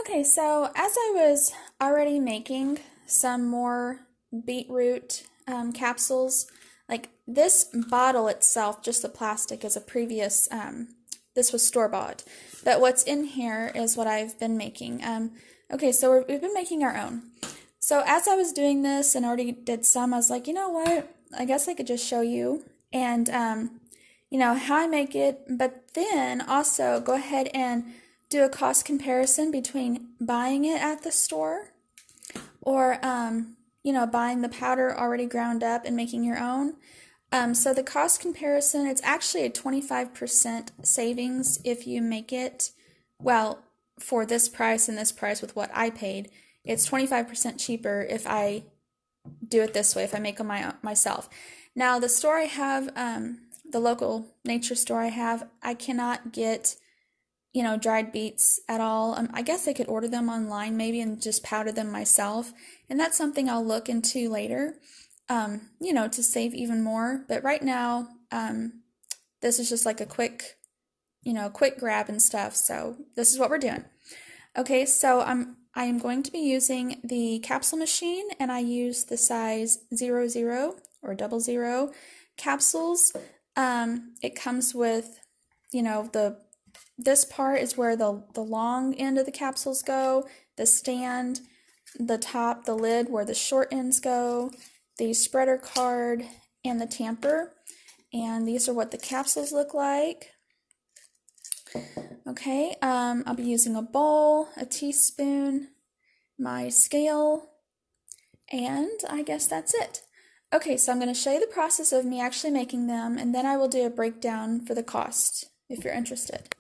Okay, so as I was already making some more beetroot capsules, like this bottle itself, just the plastic, is a previous, this was store-bought. But what's in here is what I've been making. Okay, so we've been making our own. So as I was doing this and already did some, I was like, you know what? I guess I could just show you and, how I make it, but then also go ahead and do a cost comparison between buying it at the store or, buying the powder already ground up and making your own. So the cost comparison, it's actually a 25% savings if you make it, well, for this price and this price with what I paid. It's 25% cheaper if I do it this way, if I make them myself. Now, the store I have, the local nature store I have, I cannot get dried beets at all. I guess I could order them online maybe and just powder them myself. And that's something I'll look into later, to save even more. But right now, this is just like a quick grab and stuff. So this is what we're doing. Okay, so I am going to be using the capsule machine, and I use the size 00 or 00 capsules. It comes with, this part is where the long end of the capsules go, the stand, the top, the lid where the short ends go, the spreader card, and the tamper. And these are what the capsules look like. Okay, I'll be using a bowl, a teaspoon, my scale, and I guess that's it. Okay, so I'm going to show you the process of me actually making them, and then I will do a breakdown for the cost if you're interested.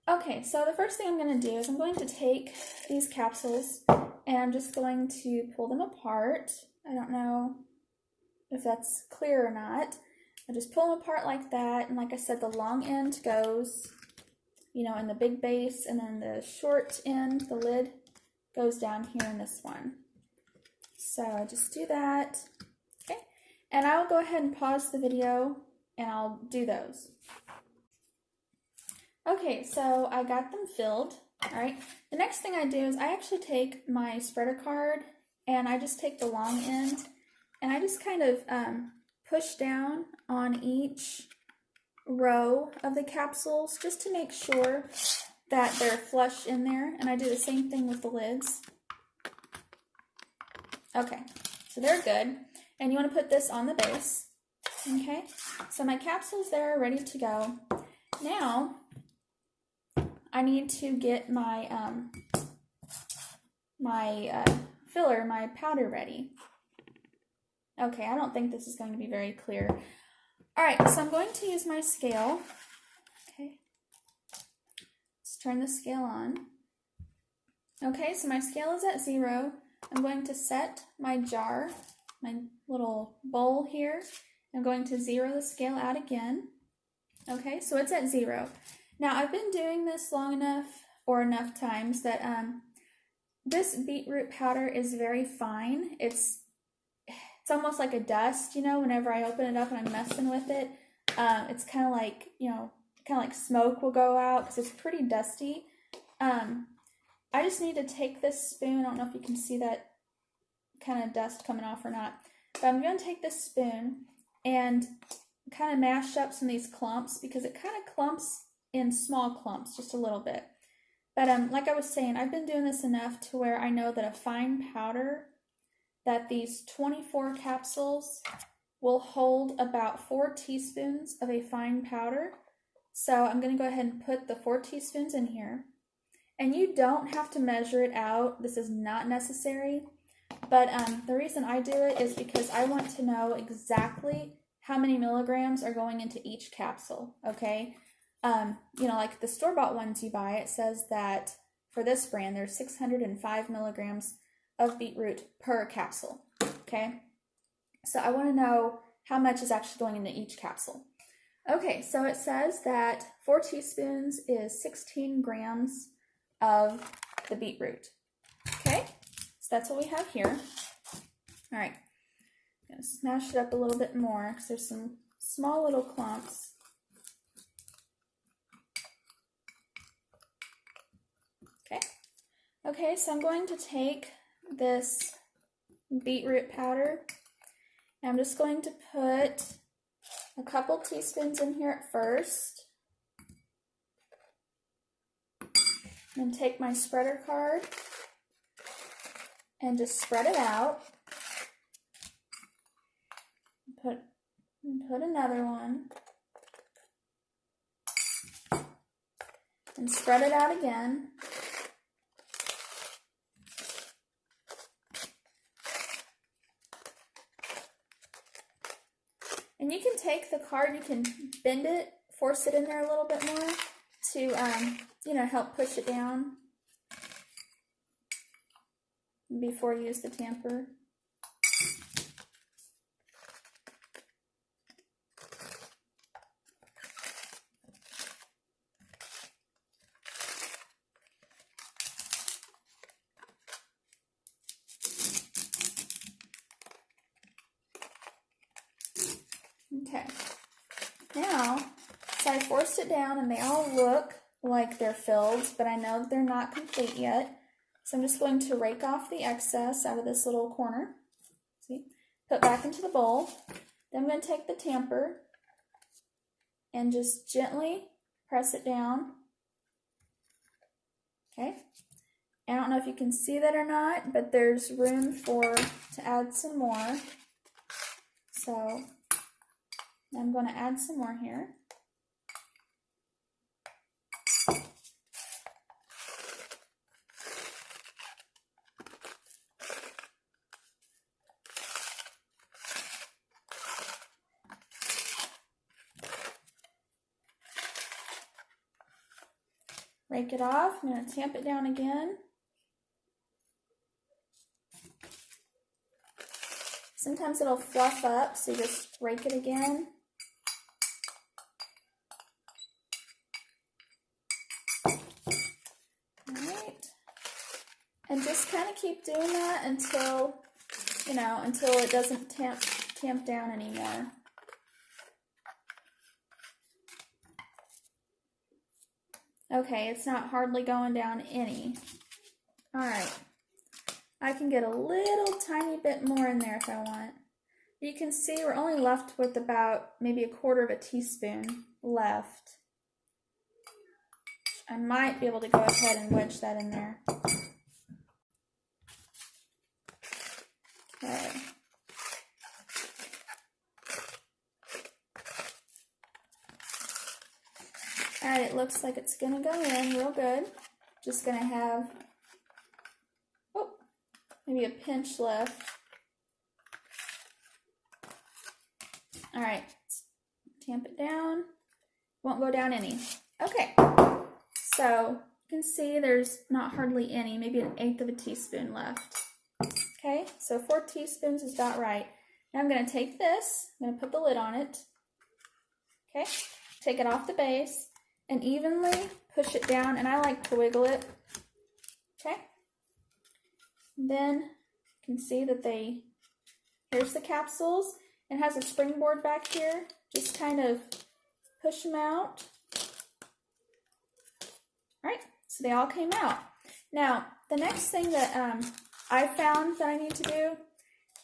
Okay, so the first thing I'm going to do is I'm going to take these capsules and I'm just going to pull them apart. I don't know if that's clear or not. I just pull them apart like that, and like I said, the long end goes, in the big base, and then the short end, the lid, goes down here in this one. So I just do that, okay? And I will go ahead and pause the video, and I'll do those. Okay, so I got them filled, all right? The next thing I do is I actually take my spreader card, and I just take the long end, and I just kind of push down on each row of the capsules just to make sure that they're flush in there, and I do the same thing with the lids. Okay, so they're good, and you want to put this on the base. Okay, so my capsules there are ready to go. Now I need to get my filler, my powder ready. Okay, I don't think this is going to be very clear. All right, so I'm going to use my scale. Okay, let's turn the scale on. Okay, so my scale is at 0. I'm going to set my jar, my little bowl here. I'm going to 0 the scale out again. Okay, so it's at 0. Now, I've been doing this long enough, or enough times, that this beetroot powder is very fine. It's almost like a dust, whenever I open it up and I'm messing with it. It's kind of like, smoke will go out because it's pretty dusty. I just need to take this spoon. I don't know if you can see that kind of dust coming off or not. But I'm going to take this spoon and kind of mash up some of these clumps because it kind of clumps in small clumps, just a little bit. But like I was saying, I've been doing this enough to where I know that a fine powder, that these 24 capsules will hold about 4 teaspoons of a fine powder. So I'm going to go ahead and put the 4 teaspoons in here. And you don't have to measure it out. This is not necessary. But the reason I do it is because I want to know exactly how many milligrams are going into each capsule, okay? Like the store-bought ones you buy, it says that for this brand, there's 605 milligrams of beetroot per capsule, okay? So I want to know how much is actually going into each capsule. Okay, so it says that 4 teaspoons is 16 grams of the beetroot, okay? So that's what we have here. All right, I'm going to smash it up a little bit more because there's some small little clumps. Okay, so I'm going to take this beetroot powder, and I'm just going to put a couple teaspoons in here at first. Then take my spreader card and just spread it out. Put another one. And spread it out again. And you can take the card, you can bend it, force it in there a little bit more to, help push it down before you use the tamper. Okay, now, so I forced it down and they all look like they're filled, but I know they're not complete yet. So I'm just going to rake off the excess out of this little corner. See? Put back into the bowl. Then I'm going to take the tamper and just gently press it down. Okay. I don't know if you can see that or not, but there's room to add some more. So I'm going to add some more here. Rake it off. I'm going to tamp it down again. Sometimes it'll fluff up, so you just rake it again. Alright. And just kind of keep doing that until it doesn't tamp down anymore. Okay, it's not hardly going down any. Alright. I can get a little tiny bit more in there if I want. You can see we're only left with about maybe 1/4 teaspoon left. I might be able to go ahead and wedge that in there. Okay. Alright, it looks like it's going to go in real good. Just going to have maybe a pinch left. Alright, tamp it down. Won't go down any. Okay, so you can see there's not hardly any, maybe 1/8 teaspoon left. Okay, so 4 teaspoons is about right. Now I'm going to take this, I'm going to put the lid on it. Okay, take it off the base and evenly push it down, and I like to wiggle it. Okay. Then you can see that here's the capsules. It has a springboard back here. Just kind of push them out. All right, so they all came out. Now, the next thing that I found that I need to do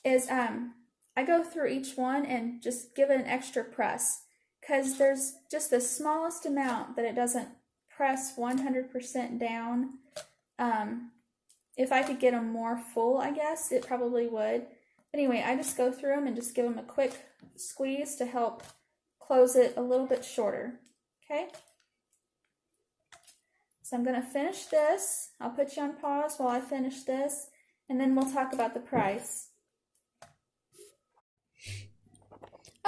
is I go through each one and just give it an extra press, because there's just the smallest amount that it doesn't press 100% down. If I could get them more full, I guess, it probably would. But anyway, I just go through them and just give them a quick squeeze to help close it a little bit shorter. Okay? So I'm going to finish this. I'll put you on pause while I finish this, and then we'll talk about the price.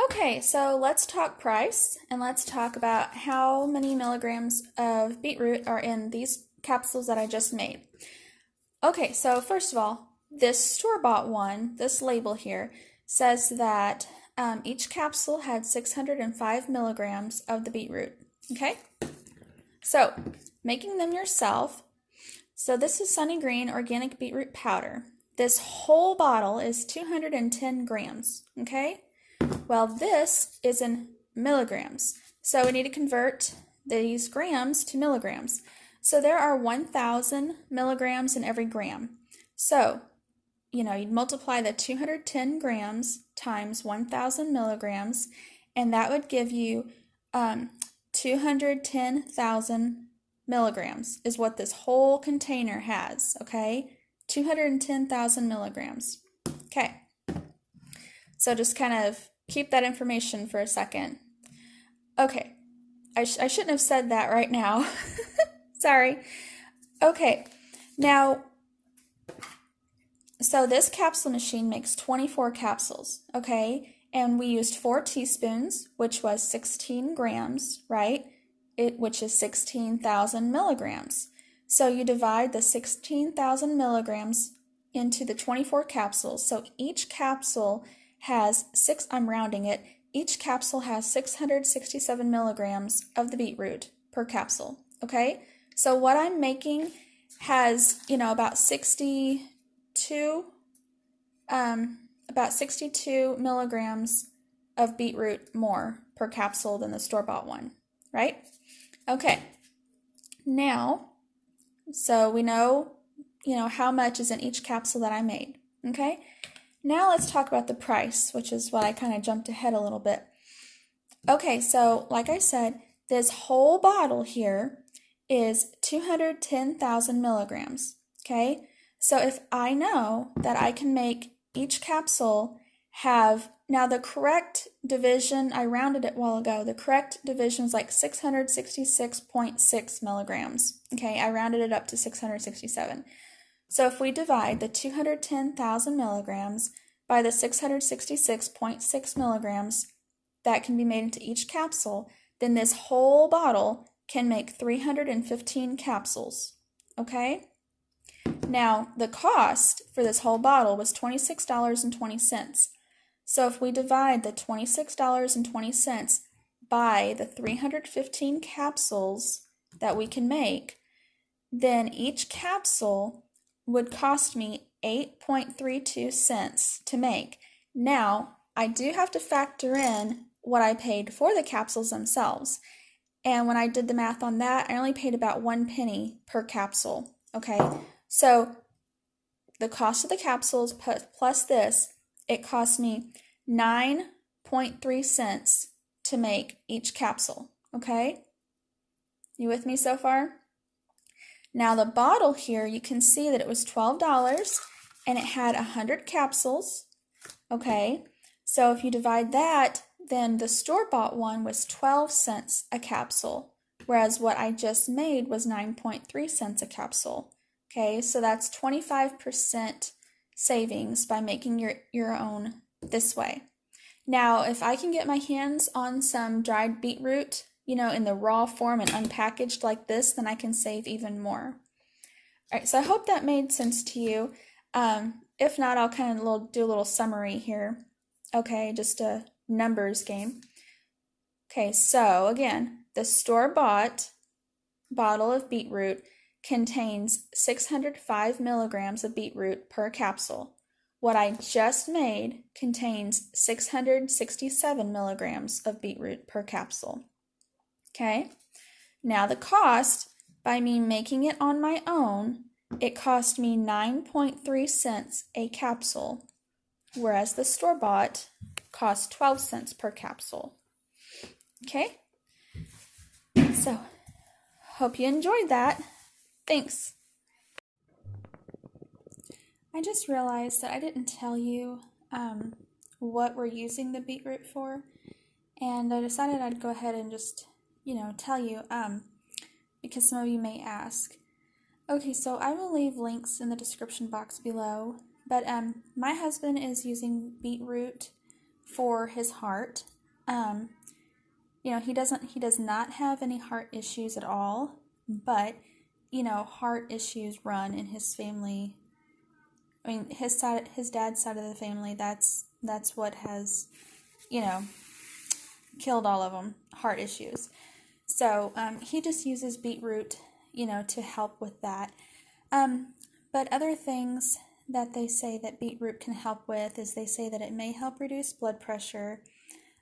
Okay, so let's talk price, and let's talk about how many milligrams of beetroot are in these capsules that I just made. Okay, so first of all, this store-bought one, this label here, says that each capsule had 605 milligrams of the beetroot. Okay? So, making them yourself. So this is Sunny Green Organic Beetroot Powder. This whole bottle is 210 grams. Okay? Well, this is in milligrams. So we need to convert these grams to milligrams. So there are 1,000 milligrams in every gram. So, you'd multiply the 210 grams times 1,000 milligrams, and that would give you 210,000 milligrams is what this whole container has, okay? 210,000 milligrams. Okay. So just kind of keep that information for a second. Okay. I shouldn't have said that right now. Sorry. Okay. Now, so this capsule machine makes 24 capsules, okay? And we used 4 teaspoons, which was 16 grams, right? Which is 16,000 milligrams. So you divide the 16,000 milligrams into the 24 capsules. So each capsule has I'm rounding it, each capsule has 667 milligrams of the beetroot per capsule, okay? So what I'm making has, about 62 milligrams of beetroot more per capsule than the store-bought one, right? Okay, now, so we know, how much is in each capsule that I made, okay? Now let's talk about the price, which is what I kind of jumped ahead a little bit. Okay, so like I said, this whole bottle here is 210,000 milligrams, okay? So if I know that I can make each capsule have, now the correct division, I rounded it a while ago, the correct division is like 666.6 milligrams, okay? I rounded it up to 667. So if we divide the 210,000 milligrams by the 666.6 milligrams that can be made into each capsule, then this whole bottle can make 315 capsules, okay? Now, the cost for this whole bottle was $26.20. So if we divide the $26.20 by the 315 capsules that we can make, then each capsule would cost me 8.32 cents to make. Now, I do have to factor in what I paid for the capsules themselves. And when I did the math on that, I only paid about 1 penny per capsule, okay? So the cost of the capsules plus this, it cost me 9.3 cents to make each capsule, okay? You with me so far? Now the bottle here, you can see that it was $12 and it had 100 capsules, okay? So if you divide that, then the store-bought one was 12 cents a capsule, whereas what I just made was 9.3 cents a capsule, okay? So that's 25% savings by making your own this way. Now, if I can get my hands on some dried beetroot, in the raw form and unpackaged like this, then I can save even more. All right, so I hope that made sense to you. If not, I'll kind of do a little summary here. Okay, just a numbers game. Okay, so again, the store-bought bottle of beetroot contains 605 milligrams of beetroot per capsule. What I just made contains 667 milligrams of beetroot per capsule. Okay, now the cost, by me making it on my own, it cost me 9.3 cents a capsule, whereas the store-bought cost 12 cents per capsule. Okay, so hope you enjoyed that. Thanks. I just realized that I didn't tell you what we're using the beetroot for, and I decided I'd go ahead and just tell you, because some of you may ask. Okay, so I will leave links in the description box below, but my husband is using beetroot for his heart. He does not have any heart issues at all, but heart issues run in his family. I mean, his dad's side of the family, that's what has, killed all of them, heart issues. So he just uses beetroot, to help with that. But other things that they say that beetroot can help with is they say that it may help reduce blood pressure.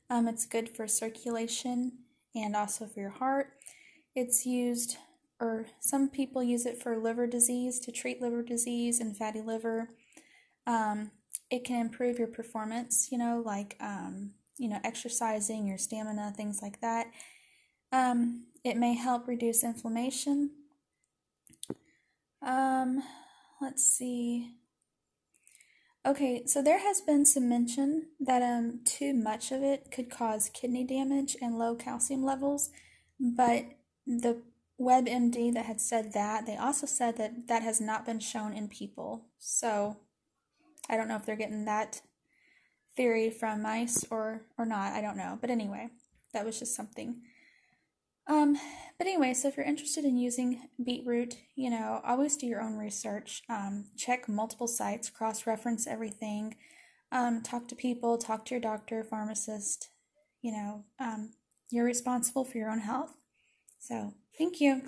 It's good for circulation and also for your heart. It's used or some people use it for liver disease, to treat liver disease and fatty liver. It can improve your performance, like, exercising, your stamina, things like that. It may help reduce inflammation. Let's see. Okay, so there has been some mention that too much of it could cause kidney damage and low calcium levels, but the WebMD that had said that, they also said that that has not been shown in people. So I don't know if they're getting that theory from mice or not. I don't know. But anyway, that was just something. But anyway, so if you're interested in using beetroot, always do your own research. Check multiple sites, cross-reference everything. Talk to people, talk to your doctor, pharmacist. You're responsible for your own health. So, thank you.